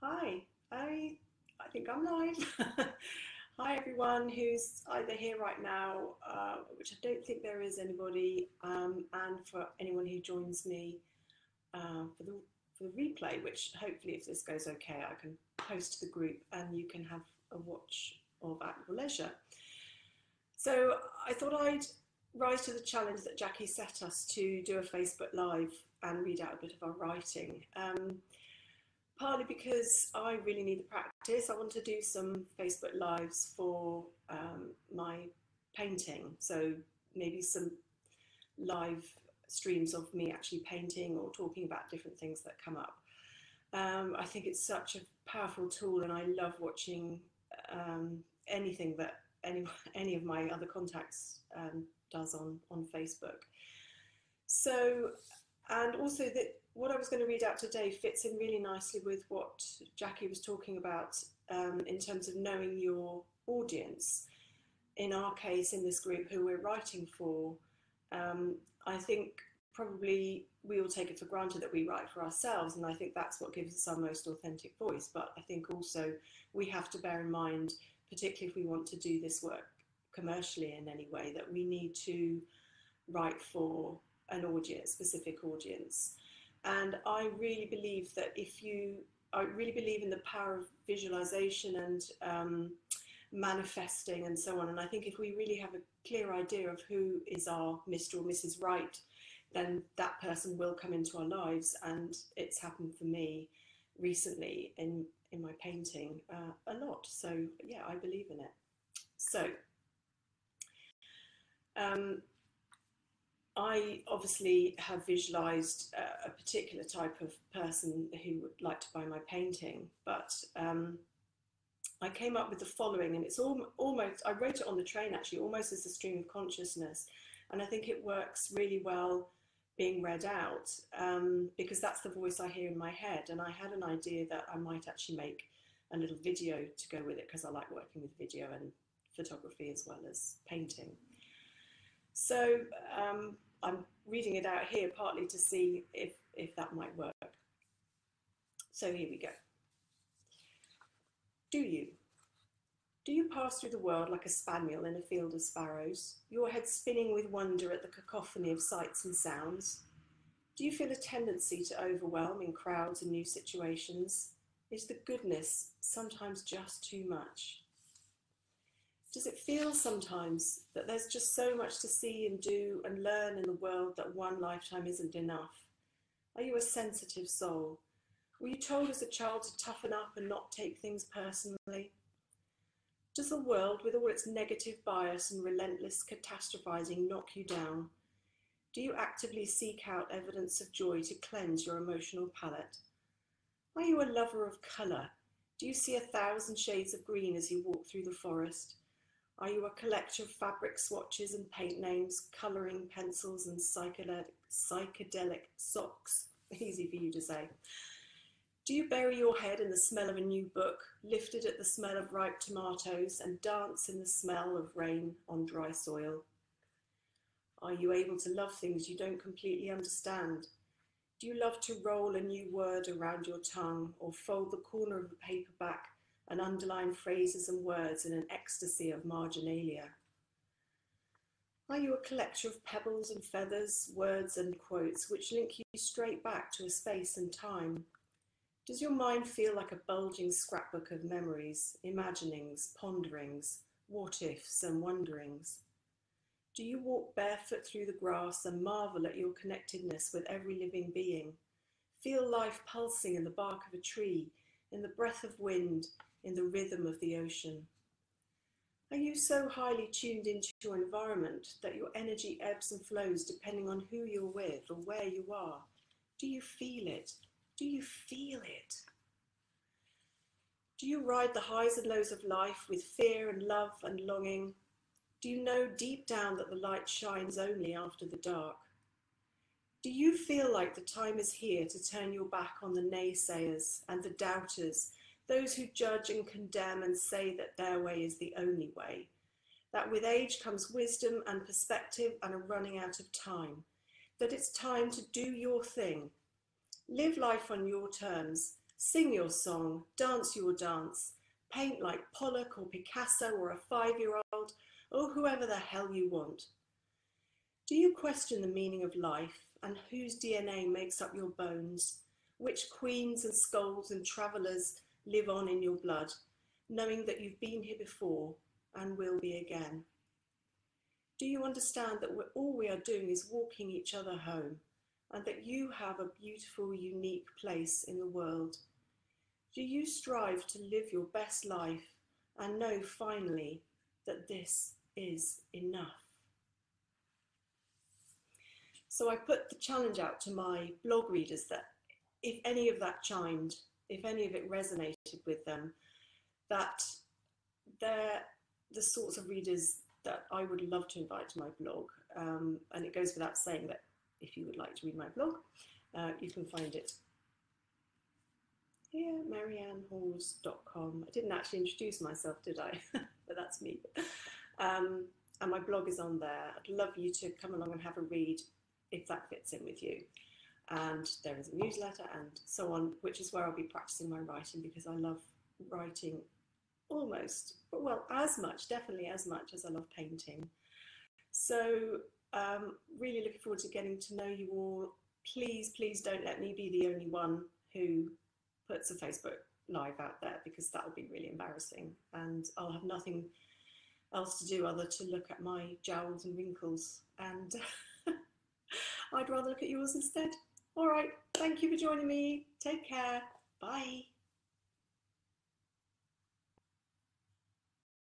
Hi, I think I'm live. Hi everyone who's either here right now, which I don't think there is anybody, and for anyone who joins me for the replay, which hopefully if this goes okay, I can post to the group and you can have a watch of at your leisure. So I thought I'd rise to the challenge that Jackie set us to do a Facebook Live and read out a bit of our writing. Partly because I really need the practice. I want to do some Facebook Lives for my painting. So maybe some live streams of me actually painting or talking about different things that come up. I think it's such a powerful tool, and I love watching anything that any of my other contacts does on Facebook. So, and also that what I was going to read out today fits in really nicely with what Jackie was talking about in terms of knowing your audience. In our case, in this group, who we're writing for, I think probably we all take it for granted that we write for ourselves, and I think that's what gives us our most authentic voice. But I think also we have to bear in mind, particularly if we want to do this work commercially in any way, that we need to write for an audience, specific audience. And I really believe that I really believe in the power of visualization and manifesting and so on. And I think if we really have a clear idea of who is our Mr. or Mrs. Right, then that person will come into our lives. And it's happened for me recently in my painting a lot. So yeah, I believe in it. So I obviously have visualized a particular type of person who would like to buy my painting, but I came up with the following, and it's almost, I wrote it on the train actually, almost as a stream of consciousness, and I think it works really well being read out because that's the voice I hear in my head. And I had an idea that I might actually make a little video to go with it because I like working with video and photography as well as painting. So I'm reading it out here partly to see if that might work. So here we go. Do you pass through the world like a spaniel in a field of sparrows, your head spinning with wonder at the cacophony of sights and sounds? Do you feel a tendency to overwhelm in crowds and new situations? Is the goodness sometimes just too much? Does it feel sometimes that there's just so much to see and do and learn in the world that one lifetime isn't enough? Are you a sensitive soul? Were you told as a child to toughen up and not take things personally? Does the world, with all its negative bias and relentless catastrophizing, knock you down? Do you actively seek out evidence of joy to cleanse your emotional palette? Are you a lover of colour? Do you see 1,000 shades of green as you walk through the forest? Are you a collector of fabric swatches and paint names, colouring pencils and psychedelic socks? Easy for you to say. Do you bury your head in the smell of a new book, lifted at the smell of ripe tomatoes, and dance in the smell of rain on dry soil? Are you able to love things you don't completely understand? Do you love to roll a new word around your tongue, or fold the corner of a paperback and underline phrases and words in an ecstasy of marginalia? Are you a collector of pebbles and feathers, words and quotes which link you straight back to a space and time? Does your mind feel like a bulging scrapbook of memories, imaginings, ponderings, what-ifs and wonderings? Do you walk barefoot through the grass and marvel at your connectedness with every living being? Feel life pulsing in the bark of a tree, in the breath of wind, in the rhythm of the ocean? Are you so highly tuned into your environment that your energy ebbs and flows depending on who you're with or where you are? Do you feel it? Do you feel it? Do you ride the highs and lows of life with fear and love and longing? Do you know deep down that the light shines only after the dark? Do you feel like the time is here to turn your back on the naysayers and the doubters, those who judge and condemn and say that their way is the only way? That with age comes wisdom and perspective and a running out of time? That it's time to do your thing? Live life on your terms Sing your song, dance your dance, paint like Pollock or Picasso or a 5-year-old or whoever the hell you want. Do you question the meaning of life and whose DNA makes up your bones? Which queens and skulls and travellers live on in your blood, knowing that you've been here before and will be again? Do you understand that all we are doing is walking each other home, and that you have a beautiful, unique place in the world? Do you strive to live your best life and know finally that this is enough? So I put the challenge out to my blog readers that if any of that chimed, if any of it resonated with them, that they're the sorts of readers that I would love to invite to my blog. And it goes without saying that if you would like to read my blog, you can find it here, mariannehawes.com. I didn't actually introduce myself, did I? But that's me. And my blog is on there. I'd love you to come along and have a read if that fits in with you. And there is a newsletter and so on, which is where I'll be practicing my writing, because I love writing almost, well, as much, definitely as much as I love painting. So really looking forward to getting to know you all. Please, please don't let me be the only one who puts a Facebook Live out there, because that would be really embarrassing, and I'll have nothing else to do other to look at my jowls and wrinkles, and I'd rather look at yours instead. All right, thank you for joining me. Take care. Bye.